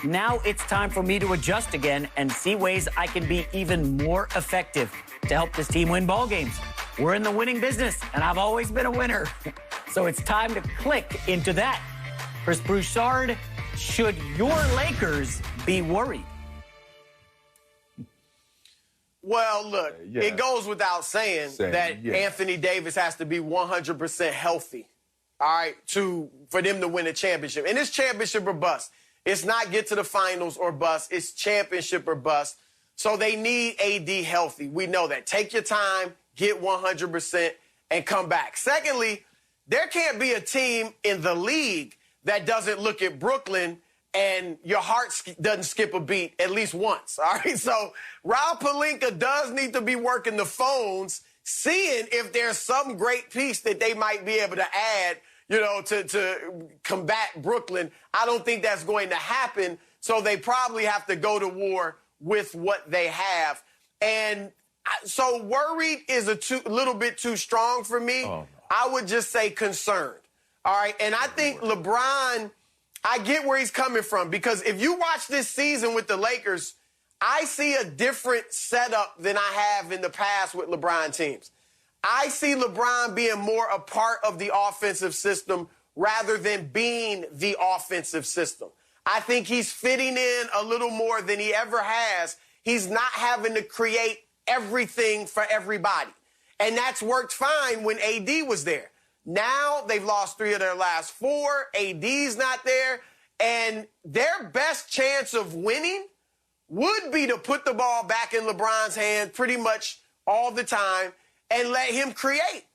Now it's time for me to adjust again and see ways I can be even more effective to help this team win ball games. We're in the winning business, and I've always been a winner. So it's time to click into that. Chris Broussard, should your Lakers be worried? Well, look, it goes without saying that Anthony Davis has to be 100% healthy, all right, for them to win a championship. And it's championship or bust. It's not get to the finals or bust. It's championship or bust. So they need AD healthy. We know that. Take your time, get 100%, and come back. Secondly, there can't be a team in the league that doesn't look at Brooklyn and your heart doesn't skip a beat at least once, all right? So Rob Pelinka does need to be working the phones, seeing if there's some great piece that they might be able to add, you know, to combat Brooklyn. I don't think that's going to happen, so they probably have to go to war with what they have. And so worried is a little bit too strong for me. Oh, no. I would just say concerned, all right? And I think LeBron, I get where he's coming from, because if you watch this season with the Lakers, I see a different setup than I have in the past with LeBron teams. I see LeBron being more a part of the offensive system rather than being the offensive system. I think he's fitting in a little more than he ever has. He's not having to create everything for everybody. And that's worked fine when AD was there. Now they've lost 3 of their last 4. AD's not there. And their best chance of winning would be to put the ball back in LeBron's hand pretty much all the time and let him create.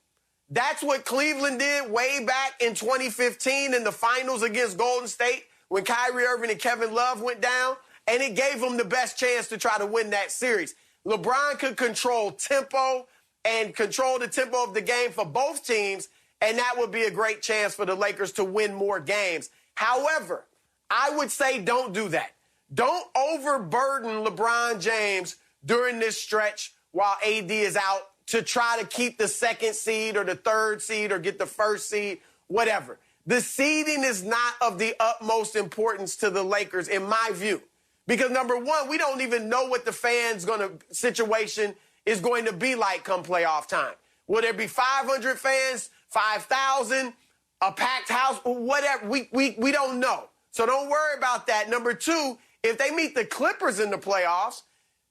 That's what Cleveland did way back in 2015 in the finals against Golden State when Kyrie Irving and Kevin Love went down, and it gave them the best chance to try to win that series. LeBron could control tempo and control the tempo of the game for both teams, and that would be a great chance for the Lakers to win more games. However, I would say don't do that. Don't overburden LeBron James during this stretch while AD is out to try to keep the 2nd seed or the 3rd seed or get the 1st seed, whatever. The seeding is not of the utmost importance to the Lakers, in my view. Because, number one, we don't even know what the situation is going to be like come playoff time. Will there be 500 fans, 5,000, a packed house, whatever? We don't know. So don't worry about that. Number two, if they meet the Clippers in the playoffs,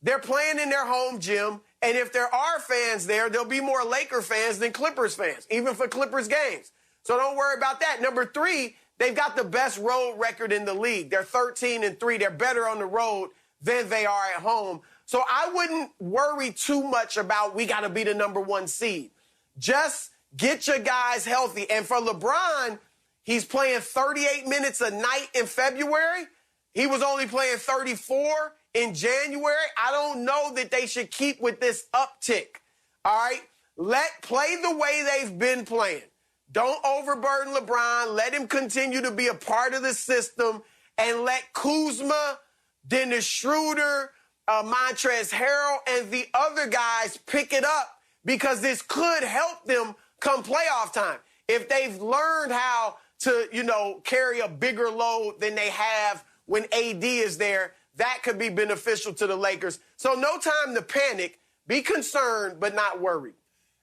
they're playing in their home gym, and if there are fans there, there'll be more Laker fans than Clippers fans, even for Clippers games. So don't worry about that. Number three, they've got the best road record in the league. They're 13-3. They're better on the road than they are at home. So I wouldn't worry too much about we got to be the number 1 seed. Just get your guys healthy. And for LeBron, he's playing 38 minutes a night in February. He was only playing 34 in January. I don't know that they should keep with this uptick. All right? Play the way they've been playing. Don't overburden LeBron. Let him continue to be a part of the system, and let Kuzma, Dennis Schroeder, Montrezl Harrell, and the other guys pick it up, because this could help them come playoff time. If they've learned how to, you know, carry a bigger load than they have when AD is there, that could be beneficial to the Lakers. So no time to panic. Be concerned, but not worried.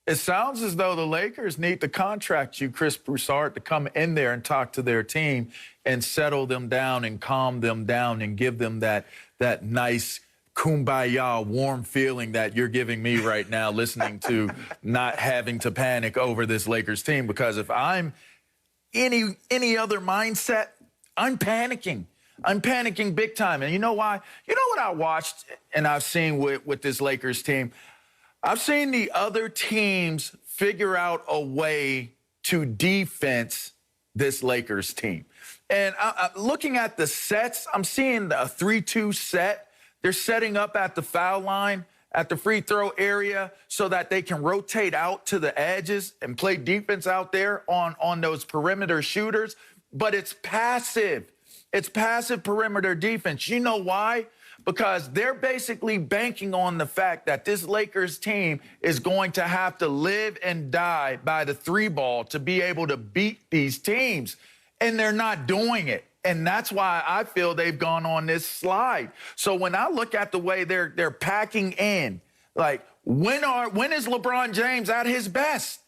It sounds as though the Lakers need to contract you, Chris Broussard, to come in there and talk to their team and settle them down and calm them down and give them that nice kumbaya, warm feeling that you're giving me right now, listening to not having to panic over this Lakers team. Because if I'm any other mindset, I'm panicking. I'm panicking big time. And you know why? You know what I watched and I've seen with this Lakers team? I've seen the other teams figure out a way to defense this Lakers team. And looking at the sets, I'm seeing a 3-2 set. They're setting up at the foul line, at the free throw area, so that they can rotate out to the edges and play defense out there on those perimeter shooters. But it's passive. It's passive perimeter defense. You know why? Because they're basically banking on the fact that this Lakers team is going to have to live and die by the 3 ball to be able to beat these teams. And they're not doing it. And that's why I feel they've gone on this slide. So when I look at the way they're packing in, like when is LeBron James at his best?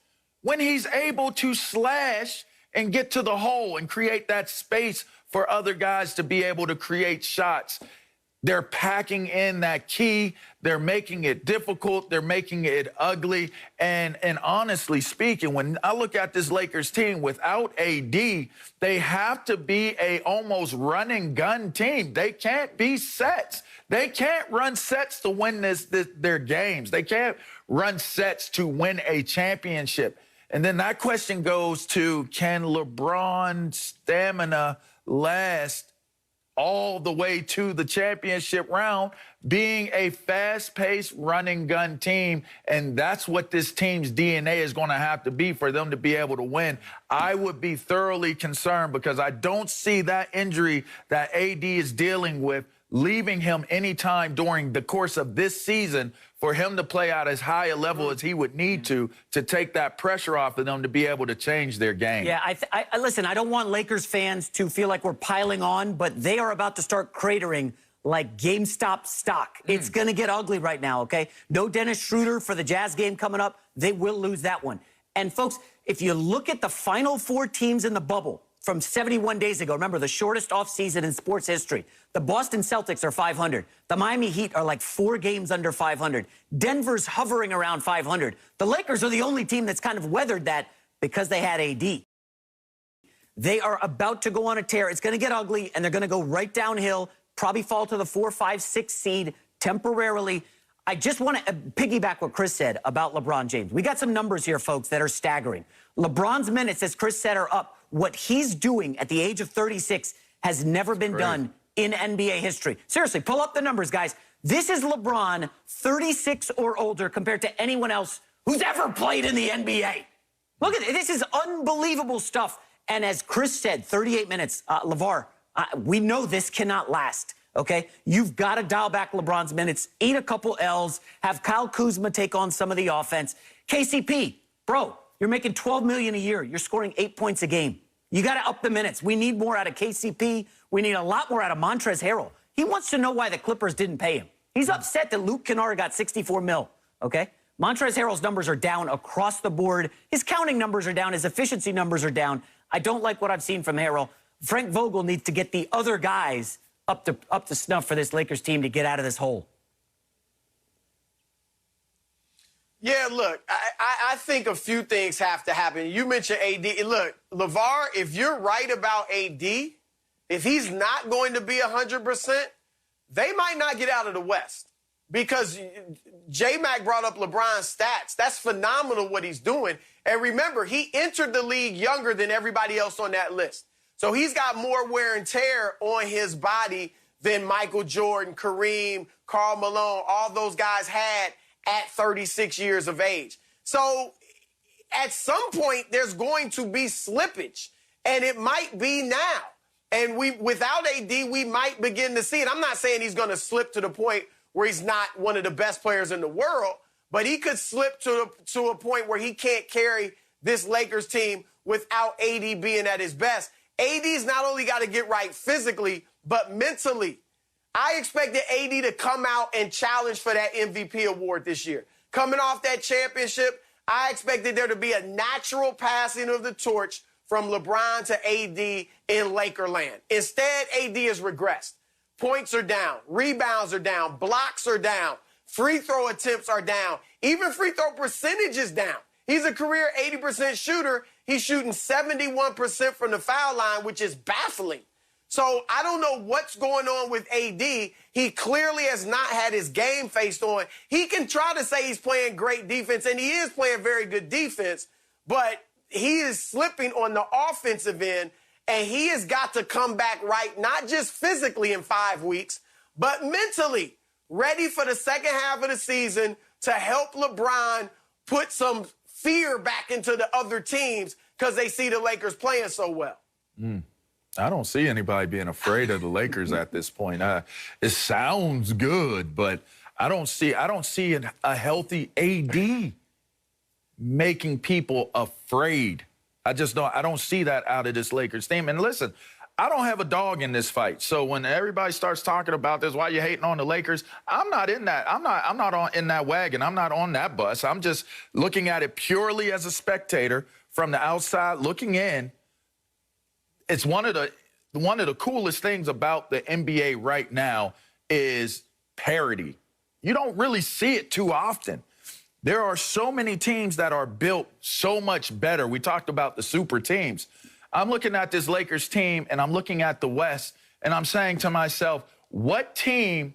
When he's able to slash and get to the hole and create that space for other guys to be able to create shots. They're packing in that key. They're making it difficult. They're making it ugly. And honestly speaking, when I look at this Lakers team without AD, they have to be a almost run and gun team. They can't be sets. They can't run sets to win their games. They can't run sets to win a championship. And then that question goes to, can LeBron's stamina last all the way to the championship round, being a fast-paced run-and-gun team, and that's what this team's DNA is going to have to be for them to be able to win. I would be thoroughly concerned because I don't see that injury that AD is dealing with leaving him anytime during the course of this season for him to play out as high a level as he would need to take that pressure off of them to be able to change their game. Yeah, listen, I don't want Lakers fans to feel like we're piling on, but they are about to start cratering like GameStop stock. It's going to get ugly right now, okay? No Dennis Schroeder for the Jazz game coming up. They will lose that one. And, folks, if you look at the final 4 teams in the bubble from 71 days ago, remember, the shortest offseason in sports history, the Boston Celtics are 500. The Miami Heat are like 4 games under 500. Denver's hovering around 500. The Lakers are the only team that's kind of weathered that because they had AD. They are about to go on a tear. It's going to get ugly, and they're going to go right downhill, probably fall to the 4, 5, 6 seed temporarily. I just want to piggyback what Chris said about LeBron James. We got some numbers here, folks, that are staggering. LeBron's minutes, as Chris said, are up. What he's doing at the age of 36 has never been done in NBA history. Seriously, pull up the numbers, guys. This is LeBron, 36 or older, compared to anyone else who's ever played in the NBA. Look at it. This is unbelievable stuff. And as Chris said, 38 minutes. LeVar, we know this cannot last, okay? You've got to dial back LeBron's minutes, eat a couple L's, have Kyle Kuzma take on some of the offense. KCP, bro, you're making $12 million a year. You're scoring 8 points a game. You got to up the minutes. We need more out of KCP. We need a lot more out of Montrezl Harrell. He wants to know why the Clippers didn't pay him. He's upset that Luke Kennard got $64 million, okay? Montrezl Harrell's numbers are down across the board. His counting numbers are down. His efficiency numbers are down. I don't like what I've seen from Harrell. Frank Vogel needs to get the other guys up to snuff for this Lakers team to get out of this hole. Yeah, look, I think a few things have to happen. You mentioned AD. Look, LeVar, if you're right about AD, if he's not going to be 100%, they might not get out of the West. Because J-Mac brought up LeBron's stats. That's phenomenal what he's doing. And remember, he entered the league younger than everybody else on that list. So he's got more wear and tear on his body than Michael Jordan, Kareem, Karl Malone, all those guys had at 36 years of age. So at some point, there's going to be slippage, and it might be now. And without AD, we might begin to see it. I'm not saying he's going to slip to the point where he's not one of the best players in the world, but he could slip to a point where he can't carry this Lakers team without AD being at his best. AD's not only got to get right physically, but mentally. I expected AD to come out and challenge for that MVP award this year. Coming off that championship, I expected there to be a natural passing of the torch from LeBron to AD in Lakerland. Instead, AD has regressed. Points are down. Rebounds are down. Blocks are down. Free throw attempts are down. Even free throw percentage is down. He's a career 80% shooter. He's shooting 71% from the foul line, which is baffling. So I don't know what's going on with AD. He clearly has not had his game faced on. He can try to say he's playing great defense, and he is playing very good defense, but he is slipping on the offensive end, and he has got to come back right, not just physically in 5 weeks, but mentally, ready for the second half of the season to help LeBron put some fear back into the other teams because they see the Lakers playing so well. I don't see anybody being afraid of the Lakers at this point. It sounds good, but I don't see a healthy AD making people afraid. I don't see that out of this Lakers team. And listen, I don't have a dog in this fight. So when everybody starts talking about this, why you hating on the Lakers? I'm not in that. I'm not in that wagon. I'm not on that bus. I'm just looking at it purely as a spectator from the outside looking in. It's one of the coolest things about the NBA right now is parity. You don't really see it too often. There are so many teams that are built so much better. We talked about the super teams. I'm looking at this Lakers team, and I'm looking at the West, and I'm saying to myself, what team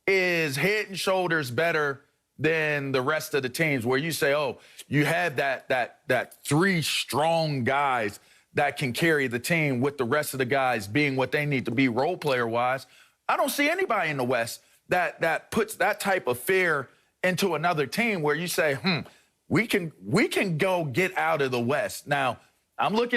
is head and shoulders better than the rest of the teams where you say, oh, you had that three strong guys that can carry the team with the rest of the guys being what they need to be role player-wise. I don't see anybody in the West that puts that type of fear into another team where you say, we can go get out of the West. Now, I'm looking